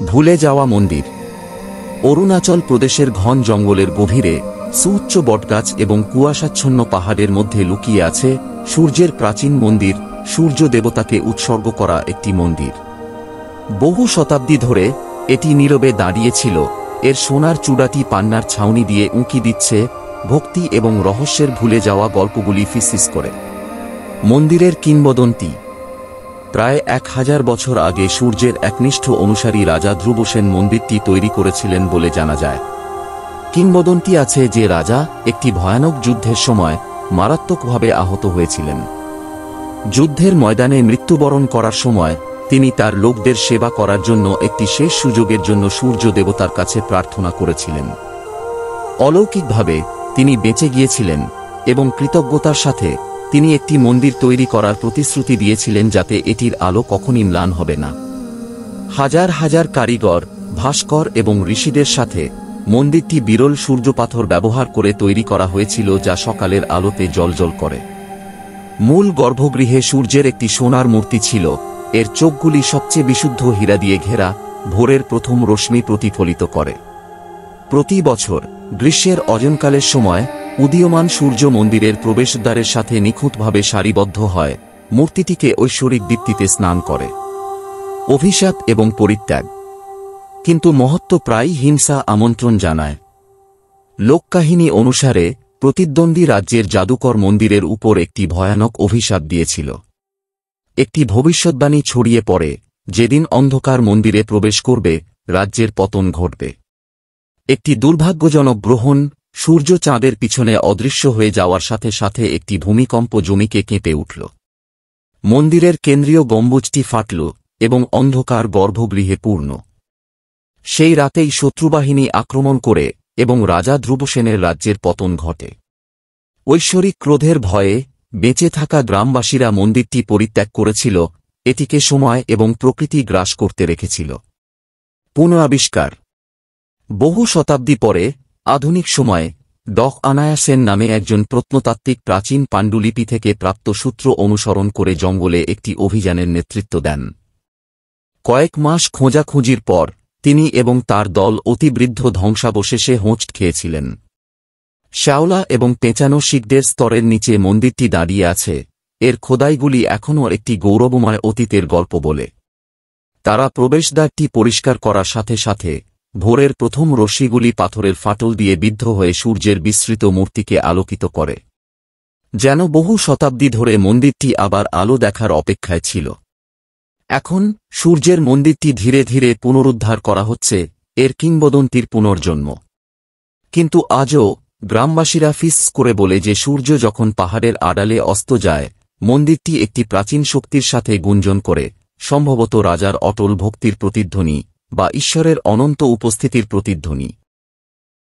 ভুলে যাওয়া মন্দির। অরুণাচল প্রদেশের ঘন জঙ্গলের গভীরে সুউচ্চ বটগাছ এবং কুয়াশাচ্ছন্ন পাহাড়ের মধ্যে লুকিয়ে আছে সূর্যের প্রাচীন মন্দির, সূর্য দেবতাকে উৎসর্গ করা একটি মন্দির। বহু শতাব্দী ধরে এটি নীরবে দাঁড়িয়েছিল, এর সোনার চূড়াটি পান্নার ছাউনি দিয়ে উঁকি দিচ্ছে ভক্তি এবং রহস্যের ভুলে যাওয়া গল্পগুলি ফিসফিস করে। মন্দিরের কিংবদন্তি। প্রায় 1000 বছর আগে সূর্যের একনিষ্ঠ অনুসারী রাজা ধ্রুবসেন মন্দিরটি তৈরি করেছিলেন বলে জানা যায়। কিংবদন্তি আছে যে রাজা একটি ভয়ানক যুদ্ধের সময় মারাত্মকভাবে আহত হয়েছিলেন। যুদ্ধের ময়দানে মৃত্যুবরণ করার সময় তিনি তার লোকদের সেবা করার জন্য একটি শেষ সুযোগের জন্য সূর্য দেবতার কাছে প্রার্থনা করেছিলেন। অলৌকিকভাবে তিনি বেঁচে গিয়েছিলেন এবং কৃতজ্ঞতার সাথে তিনি একটি মন্দির তৈরি করার প্রতিশ্রুতি দিয়েছিলেন যাতে এটির আলো কখনই ম্লান হবে না। হাজার হাজার কারিগর, ভাস্কর এবং ঋষিদের সাথে মন্দিরটি বিরল সূর্যপাথর ব্যবহার করে তৈরি করা হয়েছিল যা সকালের আলোতে জ্বলজ্বল করে। মূল গর্ভগৃহে সূর্যের একটি সোনার মূর্তি ছিল, এর চোখগুলি সবচেয়ে বিশুদ্ধ হীরা দিয়ে ঘেরা, ভোরের প্রথম রশ্মি প্রতিফলিত করে। প্রতি বছর গ্রীষ্মের অজনকালের সময় উদীয়মান সূর্য মন্দিরের প্রবেশদ্বারের সাথে নিখুঁতভাবে সারিবদ্ধ হয়, মূর্তিটিকে ঐশ্বরিক দীপ্তিতে স্নান করে। অভিশাপ এবং পরিত্যাগ। কিন্তু মহত্ব প্রায়ই হিংসা আমন্ত্রণ জানায়। লোককাহিনী অনুসারে প্রতিদ্বন্দ্বী রাজ্যের জাদুকর মন্দিরের উপর একটি ভয়ানক অভিশাপ দিয়েছিল। একটি ভবিষ্যদ্বাণী ছড়িয়ে পড়ে, যেদিন অন্ধকার মন্দিরে প্রবেশ করবে রাজ্যের পতন ঘটবে। একটি দুর্ভাগ্যজনক গ্রহণ, সূর্য চাঁদের পিছনে অদৃশ্য হয়ে যাওয়ার সাথে সাথে একটি ভূমিকম্প জমিকে কেঁপে উঠল। মন্দিরের কেন্দ্রীয় গম্বুজটি ফাটল এবং অন্ধকার গর্ভগৃহে পূর্ণ। সেই রাতেই শত্রুবাহিনী আক্রমণ করে এবং রাজা ধ্রুবসেনের রাজ্যের পতন ঘটে। ঐশ্বরিক ক্রোধের ভয়ে বেঁচে থাকা গ্রামবাসীরা মন্দিরটি পরিত্যাগ করেছিল, এটিকে সময় এবং প্রকৃতি গ্রাস করতে রেখেছিল। পুনরাবিষ্কার। বহু শতাব্দী পরে আধুনিক সময়ে আনায়া সেন নামে একজন প্রত্নতাত্ত্বিক প্রাচীন পাণ্ডুলিপি থেকে প্রাপ্ত সূত্র অনুসরণ করে জঙ্গলে একটি অভিযানের নেতৃত্ব দেন। কয়েক মাস খোঁজাখুঁজির পর তিনি এবং তার দল অতিবৃদ্ধ ধ্বংসাবশেষে হোঁচট খেয়েছিলেন। শ্যাওলা এবং পেঁচানো শিকদের স্তরের নিচে মন্দিরটি দাঁড়িয়ে আছে, এর খোদাইগুলি এখনও একটি গৌরবময় অতীতের গল্প বলে। তারা প্রবেশদ্বারটি পরিষ্কার করার সাথে সাথে ভোরের প্রথম রশ্মিগুলি পাথরের ফাটল দিয়ে বিদ্ধ হয়ে সূর্যের বিস্তৃত মূর্তিকে আলোকিত করে, যেন বহু শতাব্দী ধরে মন্দিরটি আবার আলো দেখার অপেক্ষায় ছিল। এখন সূর্যের মন্দিরটি ধীরে ধীরে পুনরুদ্ধার করা হচ্ছে, এর কিংবদন্তির পুনর্জন্ম। কিন্তু আজও গ্রামবাসীরা ফিস করে বলে যে সূর্য যখন পাহাড়ের আড়ালে অস্ত যায়, মন্দিরটি একটি প্রাচীন শক্তির সাথে গুঞ্জন করে, সম্ভবত রাজার অটল ভক্তির প্রতিধ্বনি বা ঈশ্বরের অনন্ত উপস্থিতির প্রতিধ্বনি।